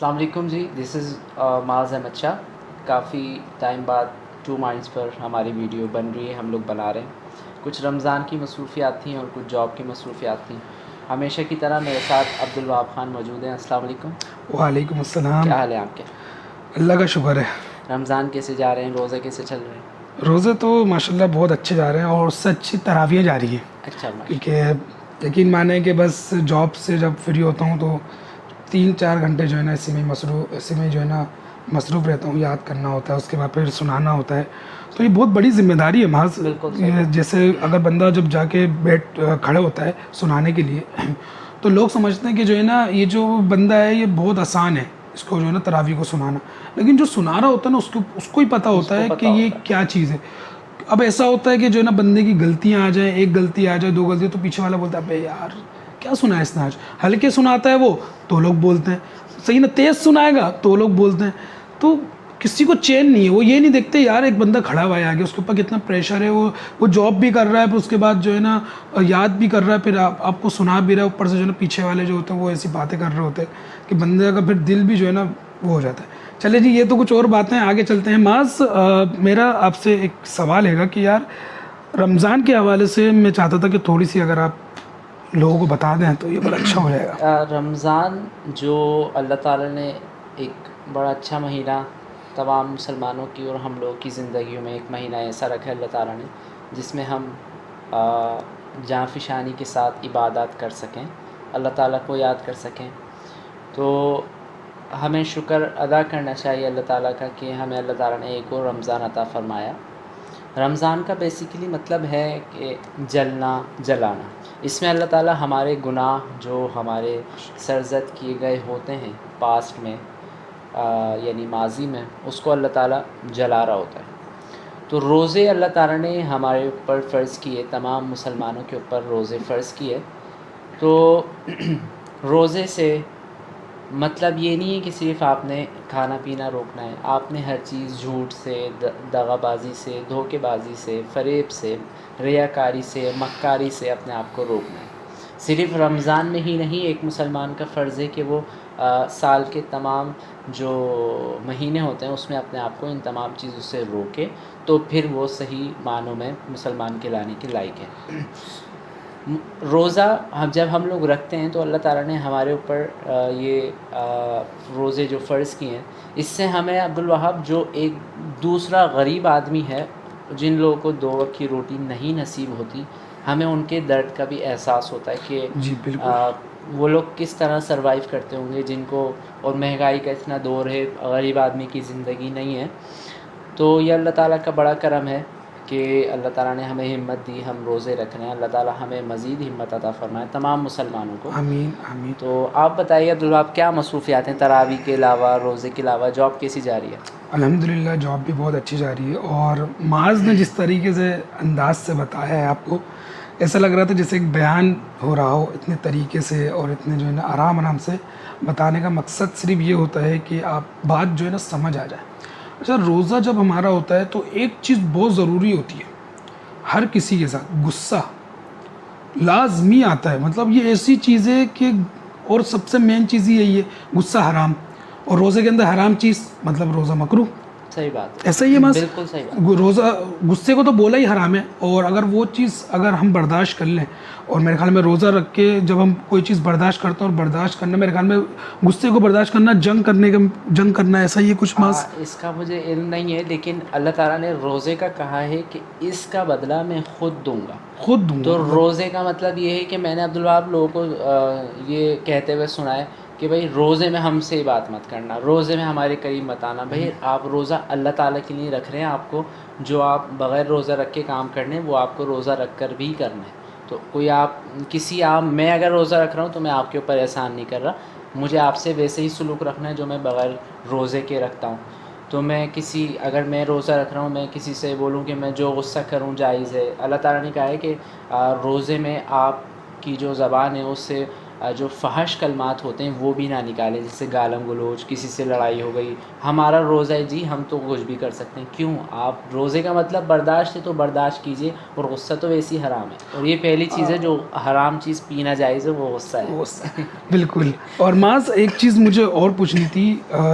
السلام علیکم جی، دس از معاذ احمد شاہ. کافی ٹائم بعد ٹو مائنڈس پر ہماری ویڈیو بن رہی ہے، ہم لوگ بنا رہے ہیں. کچھ رمضان کی مصروفیات تھیں اور کچھ جاب کی مصروفیات تھیں. ہمیشہ کی طرح میرے ساتھ عبدالوہاب خان موجود ہیں. السلام علیکم. وعلیکم السلام. کیا حال ہے آپ کے؟ اللہ کا شکر ہے. رمضان کیسے جا رہے ہیں؟ روزے کیسے چل رہے ہیں؟ روزے تو ماشاءاللہ بہت اچھے جا رہے ہیں اور اس سے اچھی تراویح جا رہی ہیں. اچھا کیونکہ یقین مانیں کہ بس جاب سے جب فری ہوتا ہوں تو 3-4 گھنٹے جو ہے نا اسی میں جو ہے نا مصروف رہتا ہوں. یاد کرنا ہوتا ہے، اس کے بعد پھر سنانا ہوتا ہے. تو یہ بہت بڑی ذمہ داری ہے محض. جیسے اگر بندہ جب جا کے کھڑے ہوتا ہے سنانے کے لیے تو لوگ سمجھتے ہیں کہ جو ہے نا یہ جو بندہ ہے یہ بہت آسان ہے اس کو جو ہے نا تراویح کو سنانا. لیکن جو سنا رہا ہوتا ہے نا اس کو ہی پتہ ہوتا ہے کہ یہ کیا چیز ہے. اب ایسا ہوتا ہے کہ جو ہے نا بندے کی غلطیاں آ جائیں، ایک غلطی آ جائے، 2 غلطی، تو پیچھے والا بولتا ہے ابے یار کیا سنا ہے اس نے آج. ہلکے سناتا ہے وہ تو لوگ بولتے ہیں، صحیح نا تیز سنائے گا تو لوگ بولتے ہیں. تو کسی کو چین نہیں ہے. وہ یہ نہیں دیکھتے یار ایک بندہ کھڑا ہوا ہے آگے، اس کے اوپر کتنا پریشر ہے. وہ جاب بھی کر رہا ہے، پھر اس کے بعد جو ہے نا یاد بھی کر رہا ہے، پھر آپ کو سنا بھی رہا ہے. اوپر سے جو ہے نا پیچھے والے جو ہوتے ہیں وہ ایسی باتیں کر رہے ہوتے ہیں کہ بندے کا پھر دل بھی جو ہے نا وہ ہو جاتا ہے. چلے جی، یہ تو کچھ اور باتیں، آگے چلتے ہیں. معاذ میرا آپ سے ایک سوال ہے کہ یار رمضان کے حوالے سے میں چاہتا تھا کہ تھوڑی سی اگر آپ لوگوں کو بتا دیں تو یہ بڑا اچھا ہو جائے گا. رمضان جو اللہ تعالیٰ نے ایک بڑا اچھا مہینہ تمام مسلمانوں کی اور ہم لوگوں کی زندگیوں میں ایک مہینہ ایسا رکھا ہے اللہ تعالیٰ نے جس میں ہم جاں فشانی کے ساتھ عبادات کر سکیں، اللہ تعالیٰ کو یاد کر سکیں. تو ہمیں شکر ادا کرنا چاہیے اللہ تعالیٰ کا کہ ہمیں اللہ تعالیٰ نے ایک اور رمضان عطا فرمایا. رمضان کا بیسیکلی مطلب ہے کہ جلنا، جلانا. اس میں اللہ تعالیٰ ہمارے گناہ جو ہمارے سرزد کیے گئے ہوتے ہیں پاسٹ میں، یعنی ماضی میں، اس کو اللہ تعالیٰ جلا رہا ہوتا ہے. تو روزے اللہ تعالیٰ نے ہمارے اوپر فرض کیے، تمام مسلمانوں کے اوپر روزے فرض کیے. تو روزے سے مطلب یہ نہیں ہے کہ صرف آپ نے کھانا پینا روکنا ہے. آپ نے ہر چیز جھوٹ سے، دغا بازی سے، دھوکے بازی سے، فریب سے، ریاکاری سے، مکاری سے اپنے آپ کو روکنا ہے. صرف رمضان میں ہی نہیں، ایک مسلمان کا فرض ہے کہ وہ سال کے تمام جو مہینے ہوتے ہیں اس میں اپنے آپ کو ان تمام چیزوں سے روکے، تو پھر وہ صحیح معنوں میں مسلمان کہلانے کے لائق ہے. روزہ جب ہم لوگ رکھتے ہیں تو اللہ تعالیٰ نے ہمارے اوپر یہ روزے جو فرض کیے ہیں، اس سے ہمیں عبدالوہاب جو ایک دوسرا غریب آدمی ہے، جن لوگوں کو 2 وقت کی روٹی نہیں نصیب ہوتی، ہمیں ان کے درد کا بھی احساس ہوتا ہے کہ جی بالکل. وہ لوگ کس طرح سروائیو کرتے ہوں گے جن کو، اور مہنگائی کا اتنا دور ہے، غریب آدمی کی زندگی نہیں ہے. تو یہ اللہ تعالیٰ کا بڑا کرم ہے کہ اللہ تعالیٰ نے ہمیں ہمت دی، ہم روزے رکھ رہے ہیں. اللہ تعالیٰ ہمیں مزید ہمت عطا فرمائے تمام مسلمانوں کو. آمین آمین. تو آپ بتائیے عبدالوہاب، کیا مصروفیات ہیں تراویح کے علاوہ، روزے کے علاوہ؟ جاب کیسی جا رہی ہے؟ الحمدللہ جاب بھی بہت اچھی جا رہی ہے. اور معاذ نے جس طریقے سے انداز سے بتایا ہے آپ کو، ایسا لگ رہا تھا جیسے ایک بیان ہو رہا ہو اتنے طریقے سے اور اتنے جو ہے نا آرام سے بتانے کا مقصد صرف یہ ہوتا ہے کہ آپ بات جو ہے نا سمجھ آ جائے. اچھا، روزہ جب ہمارا ہوتا ہے تو ایک چیز بہت ضروری ہوتی ہے ہر کسی کے ساتھ، غصہ لازمی آتا ہے. مطلب یہ ایسی چیز ہے کہ، اور سب سے مین چیز یہی ہے، غصہ حرام. اور روزے کے اندر حرام چیز مطلب روزہ مکروہ. صحیح بات ہے، ایسا ہی ہے بالکل صحیح بات. روزہ غصے کو تو بولا ہی حرام ہے. اور اگر وہ چیز اگر ہم برداشت کر لیں، اور میرے خیال میں روزہ رکھ کے جب ہم کوئی چیز برداشت کرتے ہیں، اور برداشت کرنا میرے خیال میں غصے کو برداشت کرنا جنگ کرنا ایسا ہی ہے کچھ ماس. اس کا مجھے علم نہیں ہے، لیکن اللہ تعالیٰ نے روزے کا کہا ہے کہ اس کا بدلہ میں خود دوں گا. تو روزے کا مطلب یہ ہے کہ میں نے عبدالوہاب لوگوں کو یہ کہتے ہوئے سنا ہے کہ بھائی روزے میں ہم سے بات مت کرنا، روزے میں ہمارے قریب مت آنا. بھائی آپ روزہ اللہ تعالیٰ کے لیے رکھ رہے ہیں، آپ کو جو آپ بغیر روزہ رکھ کے کام کرنے وہ آپ کو روزہ رکھ کر بھی کرنا ہے. تو کوئی میں اگر روزہ رکھ رہا ہوں تو میں آپ کے اوپر احسان نہیں کر رہا. مجھے آپ سے ویسے ہی سلوک رکھنا ہے جو میں بغیر روزے کے رکھتا ہوں. تو اگر میں روزہ رکھ رہا ہوں، میں کسی سے بولوں کہ میں جو غصہ کروں جائز ہے. اللہ تعالیٰ نے کہا ہے کہ روزے میں آپ کی جو زبان ہے اس سے جو فحش کلمات ہوتے ہیں وہ بھی نہ نکالیں، جیسے گالم گلوچ، کسی سے لڑائی ہو گئی. ہمارا روزہ ہے جی، ہم تو کچھ بھی کر سکتے ہیں. کیوں؟ آپ روزے کا مطلب برداشت ہے تو برداشت کیجئے، اور غصہ تو ویسی حرام ہے. اور یہ پہلی چیز ہے، جو حرام چیز پینا جائز ہے وہ غصہ ہے. بالکل. اور معاذ ایک چیز مجھے اور پوچھنی تھی،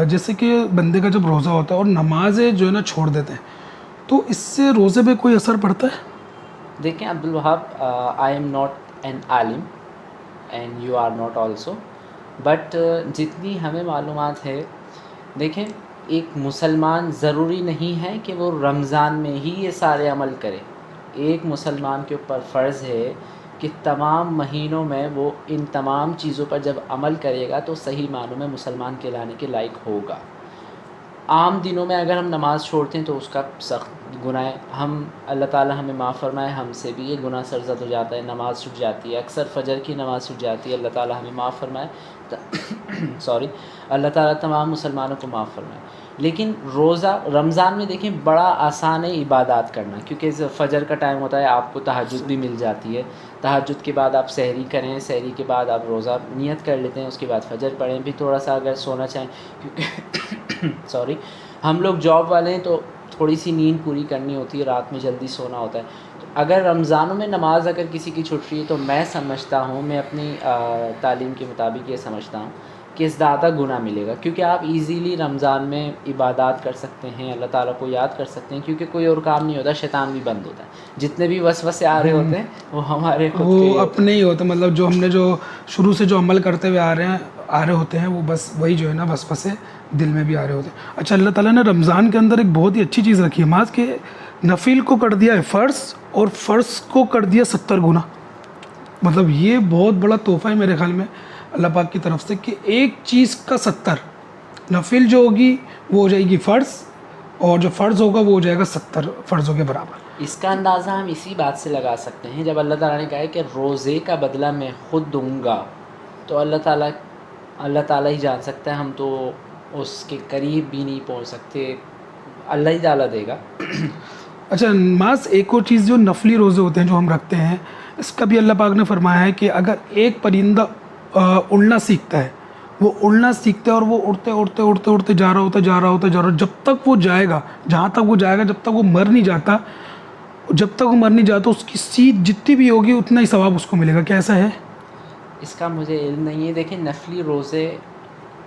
جیسے کہ بندے کا جب روزہ ہوتا ہے اور نمازیں جو ہے نا چھوڑ دیتے ہیں، تو اس سے روزے پہ کوئی اثر پڑتا ہے؟ دیکھیں Abdul Wahab, I am not an عالم and you are not also, but جتنی ہمیں معلومات ہے، دیکھیں ایک مسلمان ضروری نہیں ہے کہ وہ رمضان میں ہی یہ سارے عمل کرے. ایک مسلمان کے اوپر فرض ہے کہ تمام مہینوں میں وہ ان تمام چیزوں پر جب عمل کرے گا تو صحیح معنوں میں مسلمان کہلانے کے لائق ہوگا. عام دنوں میں اگر ہم نماز چھوڑتے ہیں تو اس کا سخت گناہ ہے. ہم اللہ تعالی ہمیں معاف فرمائے، ہم سے بھی یہ گناہ سرزد ہو جاتا ہے، نماز چھوٹ جاتی ہے، اکثر فجر کی نماز چھوٹ جاتی ہے. اللہ تعالی ہمیں معاف فرمائے، اللہ تعالی تمام مسلمانوں کو معاف فرمائے. لیکن روزہ رمضان میں دیکھیں بڑا آسان ہے عبادات کرنا، کیونکہ فجر کا ٹائم ہوتا ہے، آپ کو تہجد بھی مل جاتی ہے. تہجد کے بعد آپ سحری کریں، سحری کے بعد آپ روزہ نیت کر لیتے ہیں، اس کے بعد فجر پڑھیں. بھی تھوڑا سا اگر سونا چاہیں، کیونکہ ہم لوگ جاب والے ہیں تو تھوڑی سی نیند پوری کرنی ہوتی ہے، رات میں جلدی سونا ہوتا ہے. تو اگر رمضانوں میں نماز اگر کسی کی چھٹ رہی ہے تو میں سمجھتا ہوں، میں اپنی تعلیم کے مطابق یہ سمجھتا ہوں کہ زیادہ گناہ ملے گا، کیونکہ آپ ایزیلی رمضان میں عبادات کر سکتے ہیں، اللہ تعالیٰ کو یاد کر سکتے ہیں، کیونکہ کوئی اور کام نہیں ہوتا، شیطان بھی بند ہوتا ہے. جتنے بھی وسوسے آ رہے ہوتے ہیں وہ ہمارے خود کے وہ اپنے ہی ہوتے ہیں، مطلب جو ہم نے جو شروع سے جو عمل کرتے ہوئے آ رہے ہوتے ہیں، وہ بس وہی جو ہے نا وسوسے دل میں بھی آ رہے ہوتے ہیں. اچھا، اللہ تعالیٰ نے رمضان کے اندر ایک بہت ہی اچھی چیز رکھی ہے معاذ، کہ نفل کو کر دیا ہے فرض، اور فرض کو کر دیا 70 گنا. مطلب یہ بہت بڑا تحفہ ہے میرے خیال میں اللہ پاک کی طرف سے، کہ ایک چیز کا 70. نفل جو ہوگی وہ ہو جائے گی فرض، اور جو فرض ہوگا وہ ہو جائے گا 70 فرضوں کے برابر. اس کا اندازہ ہم اسی بات سے لگا سکتے ہیں، جب اللہ تعالیٰ نے کہا ہے کہ روزے کا بدلہ میں خود دوں گا، تو اللہ تعالیٰ ہی جان سکتا ہے، ہم تو اس کے قریب بھی نہیں پہنچ سکتے، اللہ ہی تعالیٰ دے گا. اچھا معاذ، ایک اور چیز جو نفلی روزے ہوتے ہیں جو ہم رکھتے ہیں، اس کا بھی اللہ پاک نے فرمایا ہے کہ اگر ایک پرندہ اڑنا سیکھتا ہے، وہ اڑنا سیکھتا ہے اور وہ اڑتے جا رہا ہوتا، جب تک وہ جائے گا جہاں تک وہ جائے گا، جب تک وہ مر نہیں جاتا، اس کی سیٹ جتنی بھی ہوگی اتنا ہی ثواب اس کو ملے گا. کیا ایسا ہے؟ اس کا مجھے علم نہیں ہے. دیکھیں نفلی روزے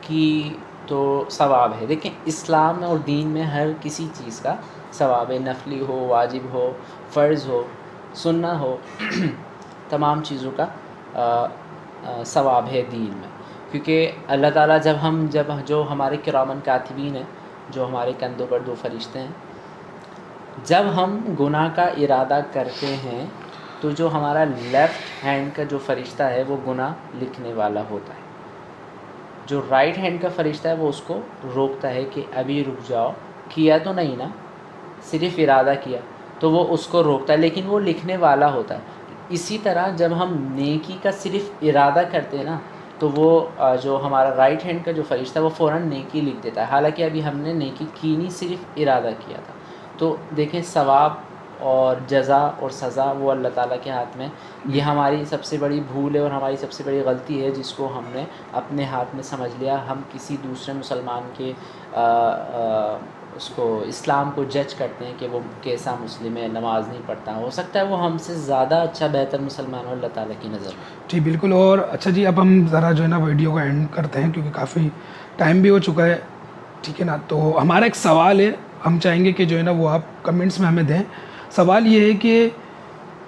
کی تو ثواب ہے، دیکھیں اسلام اور دین میں ہر کسی چیز کا ثواب ہے، نفلی ہو، واجب ہو، فرض ہو، سنہ ہو، تمام چیزوں کا ثواب ہے دین میں. کیونکہ اللہ تعالیٰ جو ہمارے کرامن کاتبین ہیں، جو ہمارے کندھوں پر 2 فرشتے ہیں، جب ہم گناہ کا ارادہ کرتے ہیں تو جو ہمارا لیفٹ ہینڈ کا جو فرشتہ ہے وہ گناہ لکھنے والا ہوتا ہے، جو رائٹ ہینڈ کا فرشتہ ہے وہ اس کو روکتا ہے کہ ابھی رک جاؤ، کیا تو نہیں نا، صرف ارادہ کیا، تو وہ اس کو روکتا ہے، لیکن وہ لکھنے والا ہوتا ہے. اسی طرح جب ہم نیکی کا صرف ارادہ کرتے ہیں نا، تو وہ جو ہمارا رائٹ ہینڈ کا جو فرشتہ ہے وہ فوراً نیکی لکھ دیتا ہے، حالانکہ ابھی ہم نے نیکی کی نہیں، صرف ارادہ کیا تھا. تو دیکھیں ثواب اور جزا اور سزا وہ اللہ تعالیٰ کے ہاتھ میں. یہ ہماری سب سے بڑی بھول ہے اور ہماری سب سے بڑی غلطی ہے، جس کو ہم نے اپنے ہاتھ میں سمجھ لیا. ہم کسی دوسرے مسلمان کے اس کو اسلام کو جج کرتے ہیں کہ وہ کیسا مسلم ہے، نماز نہیں پڑھتا. ہو سکتا ہے وہ ہم سے زیادہ اچھا بہتر مسلمان ہو اللہ تعالیٰ کی نظر میں. جی بالکل. اور اچھا جی، اب ہم ذرا جو ہے نا ویڈیو کو اینڈ کرتے ہیں، کیونکہ کافی ٹائم بھی ہو چکا ہے، ٹھیک ہے نا. تو ہمارا ایک سوال ہے، ہم چاہیں گے کہ جو ہے نا وہ آپ کمنٹس میں ہمیں دیں. سوال یہ ہے کہ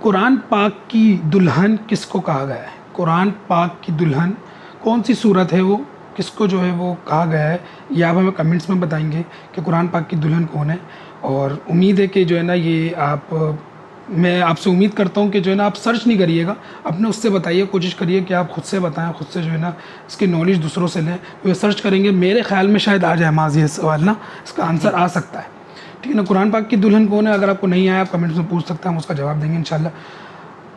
قرآن پاک کی دلہن کس کو کہا گیا ہے؟ قرآن پاک کی دلہن کون سی صورت ہے، وہ کس کو جو ہے وہ کہا گیا ہے؟ یہ آپ ہمیں کمنٹس میں بتائیں گے کہ قرآن پاک کی دلہن کون ہے. اور امید ہے کہ جو ہے نا یہ میں آپ سے امید کرتا ہوں کہ جو ہے نا آپ سرچ نہیں کریے گا، اپنے اس سے بتائیے، کوشش کریے کہ آپ خود سے بتائیں، خود سے جو ہے نا اس کی نالج دوسروں سے لیں. وہ سرچ کریں گے، میرے خیال میں شاید آ جائے ماضی یہ سوال نا، اس کا آنسر آ سکتا ہے، ٹھیک ہے نا. قرآن پاک کی دلہن کون ہے؟ اگر آپ کو نہیں آیا آپ کمنٹس میں پوچھ سکتے ہیں، ہم اس کا جواب دیں گے انشاءاللہ.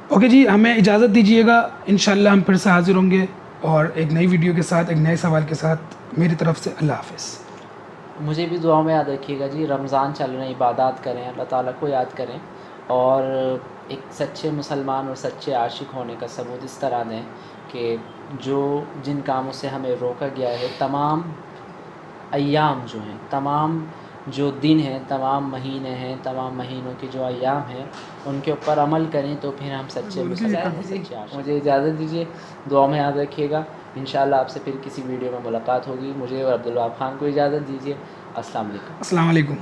اوکے جی، ہمیں اجازت دیجیے گا، انشاءاللہ ہم پھر سے حاضر ہوں گے اور ایک نئی ویڈیو کے ساتھ، ایک نئے سوال کے ساتھ. میری طرف سے اللہ حافظ. مجھے بھی دعاؤں میں یاد رکھیے گا جی. رمضان چل رہے ہیں، عبادات کریں، اللہ تعالیٰ کو یاد کریں، اور ایک سچے مسلمان اور سچے عاشق ہونے کا ثبوت اس طرح دیں کہ جو جن کاموں سے ہمیں روکا گیا ہے، تمام ایام جو ہیں، تمام جو دن ہیں، تمام مہینے ہیں، تمام مہینوں کے جو ایام ہیں، ان کے اوپر عمل کریں تو پھر ہم سچے مسلمان اور سچے عاشق۔ مجھے اجازت دیجیے، دعا میں یاد رکھیے گا، انشاءاللہ آپ سے پھر کسی ویڈیو میں ملاقات ہوگی۔ مجھے اور عبدالوہاب خان کو اجازت دیجیے، السلام علیکم۔ السلام علیکم۔